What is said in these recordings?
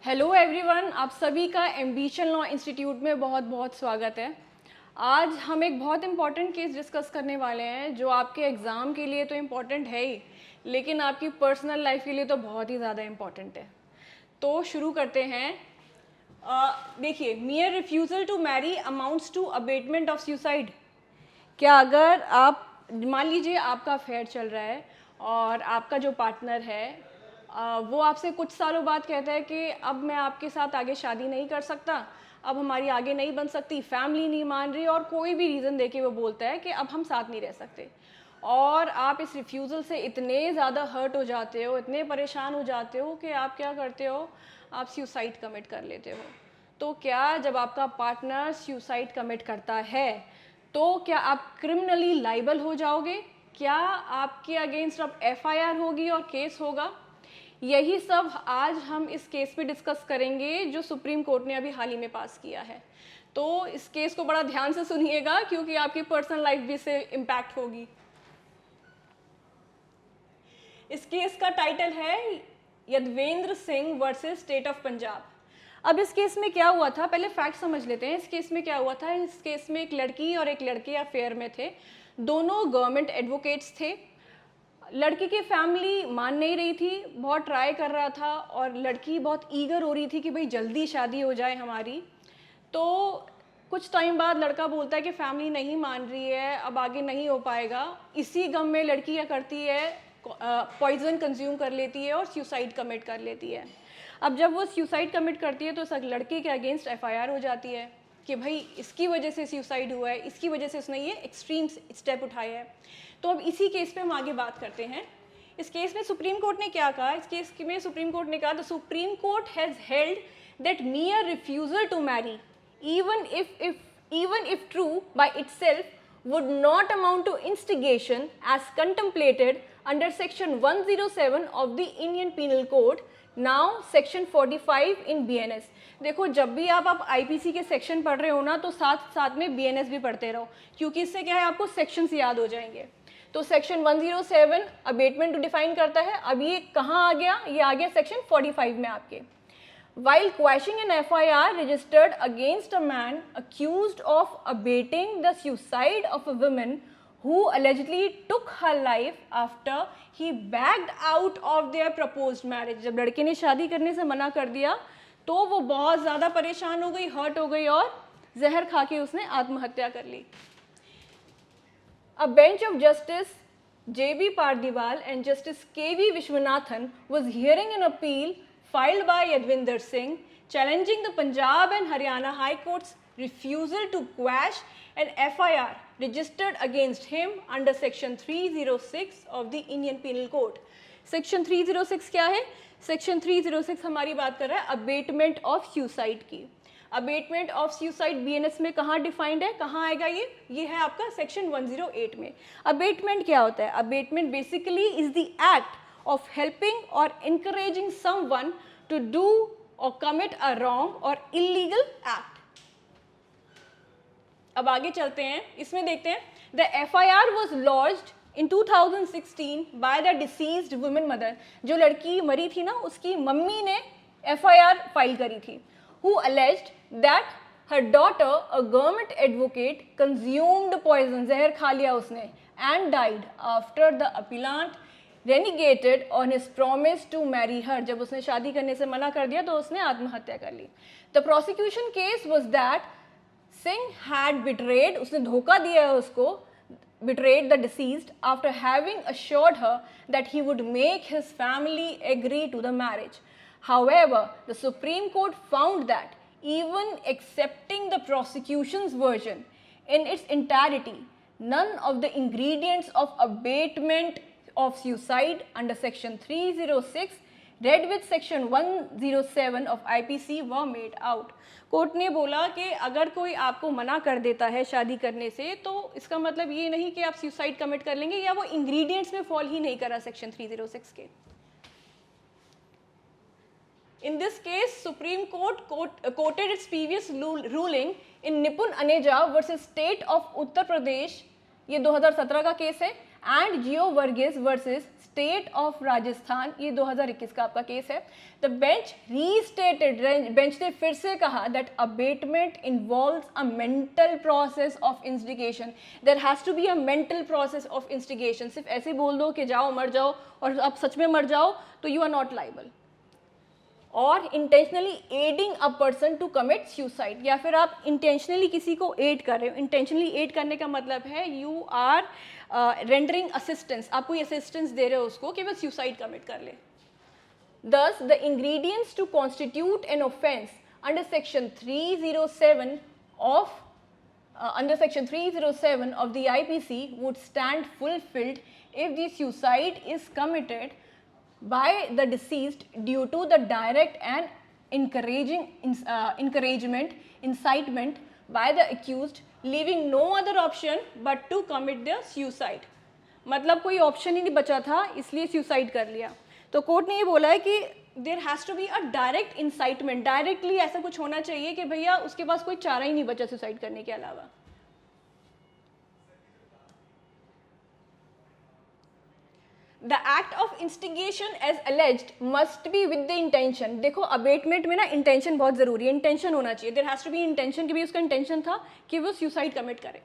Hello everyone, आप सभी का एम्बिशन लॉ इंस्टीट्यूट में बहुत बहुत स्वागत है। आज हम एक बहुत इम्पॉर्टेंट केस डिस्कस करने वाले हैं जो आपके एग्ज़ाम के लिए तो इम्पॉर्टेंट है ही, लेकिन आपकी पर्सनल लाइफ के लिए तो बहुत ही ज़्यादा इम्पॉर्टेंट है। तो शुरू करते हैं। देखिए, mere refusal to marry amounts to abetment of suicide. क्या अगर आप मान लीजिए आपका अफेयर चल रहा है और आपका जो पार्टनर है वो आपसे कुछ सालों बाद कहता है कि अब मैं आपके साथ आगे शादी नहीं कर सकता, अब हमारी आगे नहीं बन सकती, फैमिली नहीं मान रही और कोई भी रीज़न देके वो बोलता है कि अब हम साथ नहीं रह सकते, और आप इस रिफ्यूज़ल से इतने ज़्यादा हर्ट हो जाते हो, इतने परेशान हो जाते हो कि आप क्या करते हो, आप सुसाइड कमिट कर लेते हो। तो क्या जब आपका पार्टनर सुसाइड कमिट करता है तो क्या आप क्रिमिनली लाइबल हो जाओगे? क्या आपके अगेंस्ट अब एफआईआर होगी और केस होगा? यही सब आज हम इस केस पे डिस्कस करेंगे जो सुप्रीम कोर्ट ने अभी हाल ही में पास किया है। तो इस केस को बड़ा ध्यान से सुनिएगा क्योंकि आपकी पर्सनल लाइफ भी इससे इम्पैक्ट होगी। इस केस का टाइटल है Yadvendra Singh versus state of Punjab. अब इस केस में क्या हुआ था, पहले फैक्ट समझ लेते हैं। इस केस में क्या हुआ था, इस केस में एक लड़की और एक लड़के अफेयर में थे। दोनों गवर्नमेंट एडवोकेट्स थे। लड़की की फैमिली मान नहीं रही थी, बहुत ट्राई कर रहा था और लड़की बहुत ईगर हो रही थी कि भाई जल्दी शादी हो जाए हमारी। तो कुछ टाइम बाद लड़का बोलता है कि फैमिली नहीं मान रही है, अब आगे नहीं हो पाएगा। इसी गम में लड़की क्या करती है, पॉइजन कंज्यूम कर लेती है और सुसाइड कमिट कर लेती है। अब जब वो सुसाइड कमिट करती है तो उस लड़के के अगेंस्ट एफआईआर हो जाती है कि भाई इसकी वजह से सुसाइड हुआ है, इसकी वजह से उसने ये एक्सट्रीम स्टेप उठाया है। तो अब इसी केस पे हम आगे बात करते हैं। इस केस में सुप्रीम कोर्ट ने क्या कहा, इस केस में सुप्रीम कोर्ट ने कहा the supreme court has held that mere refusal to marry even if true by itself would not amount to instigation as contemplated under section 107 of the Indian Penal Code, now section 45 in BNS। देखो, जब भी आप IPC के section पढ़ रहे हो ना तो साथ साथ में बीएनएस भी पढ़ते रहो, क्योंकि इससे क्या है आपको सेक्शंस याद हो जाएंगे। तो सेक्शन 107 अबेटमेंट को डिफाइन करता है। अब ये कहाँ आ गया, ये आ गया सेक्शन 45 में आपके। While quashing an FIR registered against a man accused of abating the suicide of a woman who allegedly took her life after he backed out of their proposed marriage। जब लड़के ने शादी करने से मना कर दिया तो वो बहुत ज़्यादा परेशान हो गई, हर्ट हो गई और जहर खा के उसने आत्महत्या कर ली। A bench of Justice J.B. Pardiwal and Justice K.V. Vishwanathan was hearing an appeal filed by Yadvinder Singh challenging the Punjab and Haryana High Court's refusal to quash an FIR registered against him under section 306 of the Indian Penal Code। section 306 क्या है? section 306 हमारी बात कर रहा है abetment of suicide की। Abetment of suicide BNS में कहाँ डिफाइंड है, कहाँ आएगा ये है आपका सेक्शन 108 में। अबेटमेंट क्या होता है? Abetment basically is the act of helping or encouraging someone to do or commit a wrong or illegal act। अब आगे चलते हैं, इसमें देखते हैं the FIR was lodged in 2016 by the deceased woman mother। जो लड़की मरी थी ना उसकी मम्मी ने FIR फाइल करी थी, who alleged that her daughter, a government advocate, consumed poison, जहर खा लिया उसने, and died after the appellant renegated on his promise to marry her। जब उसने शादी करने से मना कर दिया तो उसने आत्महत्या कर ली। The prosecution case was that Singh had betrayed, उसने धोखा दिया है उसको, betrayed the deceased after having assured her that he would make his family agree to the marriage। However, the Supreme Court found that even accepting the prosecution's version in its entirety, none of the ingredients of abatement of suicide under section 306 read with section 107 of IPC were made out। Court ने बोला कि अगर कोई आपको मना कर देता है शादी करने से तो इसका मतलब ये नहीं कि आप सुसाइड कमिट कर लेंगे या वो इंग्रेडिएंट्स में फॉल ही नहीं करा सेक्शन 306 के। In this case, Supreme Court quoted its previous ruling in Nipun Aneja versus State of Uttar Pradesh, ये 2017 का केस है, and Geo Varghese versus state of Rajasthan, ये 2021 का आपका केस है। द बेंच रीस्टेटेड, बेंच ने फिर से कहा that abetment involves a mental process of instigation, there has to be a mental process of instigation. सिर्फ ऐसे बोल दो कि जाओ मर जाओ और आप सच में मर जाओ तो यू आर नॉट लाइबल। और intentionally aiding a person to commit suicide, या फिर आप इंटेंशनली किसी को एड कर रहे हो। इंटेंशनली एड करने का मतलब है यू आर रेंडरिंग असिस्टेंस, आप कोई असिस्टेंस दे रहे हो उसको कि वह सुसाइड कमिट कर ले। Thus, the ingredients to constitute an offence under section 307 of the IPC would stand fulfilled if the suicide is committed by the deceased due to the direct and incitement by the accused, leaving no other option but to commit the suicide. मतलब कोई option ही नहीं बचा था इसलिए suicide कर लिया। तो court ने ये बोला है कि there has to be a direct incitement, directly ऐसा कुछ होना चाहिए कि भैया उसके पास कोई चारा ही नहीं बचा सुसाइड करने के अलावा। The act of instigation as alleged must be with the intention. देखो अबेटमेंट में ना इंटेंशन बहुत ज़रूरी है, इंटेंशन होना चाहिए। There has to be intention, कि भी उसका इंटेंशन था कि वो सुसाइड कमिट करे।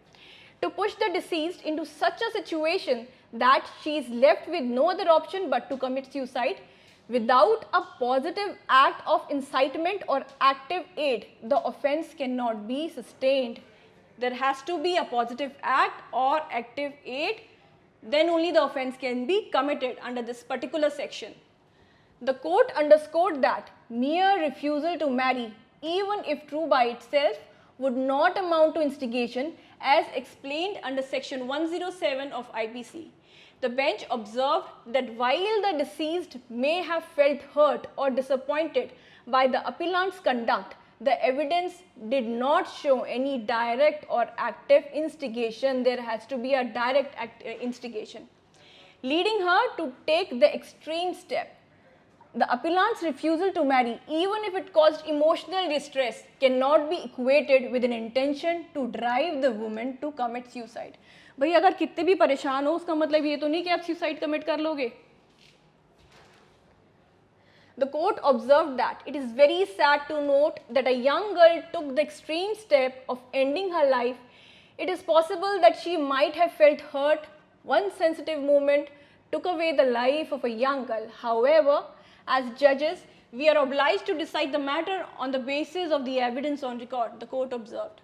To push the deceased into such a situation that she is left with no other option but to commit suicide. Without a positive act of incitement or active aid, the offence cannot be sustained. There has to be a positive act or active aid, then only the offence can be committed under this particular section. The court underscored that mere refusal to marry, even if true by itself, would not amount to instigation as explained under section 107 of IPC. The bench observed that while the deceased may have felt hurt or disappointed by the appellant's conduct, the evidence did not show any direct or active instigation. There has to be a direct instigation, leading her to take the extreme step. The appellant's refusal to marry, even if it caused emotional distress, cannot be equated with an intention to drive the woman to commit suicide. भाई अगर कितने भी परेशान हो उसका मतलब ये तो नहीं कि आप suicide commit कर लोगे। The court observed that it is very sad to note that a young girl took the extreme step of ending her life. It is possible that she might have felt hurt. One sensitive moment took away the life of a young girl. However, as judges, we are obliged to decide the matter on the basis of the evidence on record, the court observed,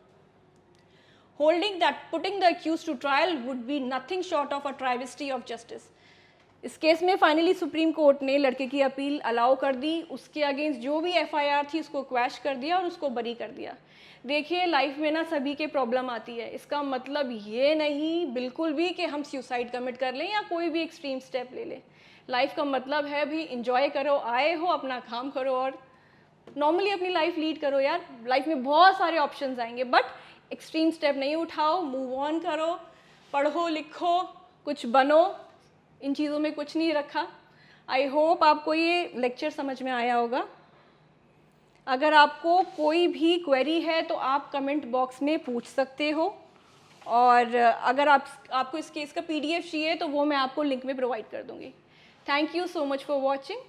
holding that putting the accused to trial would be nothing short of a travesty of justice. इस case में finally supreme court ने लड़के की appeal allow कर दी, उसके against जो भी FIR थी उसको क्वैश कर दिया और उसको बरी कर दिया। देखिए लाइफ में ना सभी के प्रॉब्लम आती है, इसका मतलब ये नहीं बिल्कुल भी कि हम सुसाइड कमिट कर लें या कोई भी एक्सट्रीम स्टेप ले लें। लाइफ का मतलब है भी इंजॉय करो, आए हो अपना काम करो और नॉर्मली अपनी लाइफ लीड करो। यार लाइफ में बहुत सारे ऑप्शंस आएंगे बट एक्सट्रीम स्टेप नहीं उठाओ, मूव ऑन करो, पढ़ो लिखो, कुछ बनो, इन चीज़ों में कुछ नहीं रखा। आई होप आपको ये लेक्चर समझ में आया होगा। अगर आपको कोई भी क्वेरी है तो आप कमेंट बॉक्स में पूछ सकते हो, और अगर आपको इस केस का PDF चाहिए तो वो मैं आपको लिंक में प्रोवाइड कर दूँगी। Thank you so much for watching.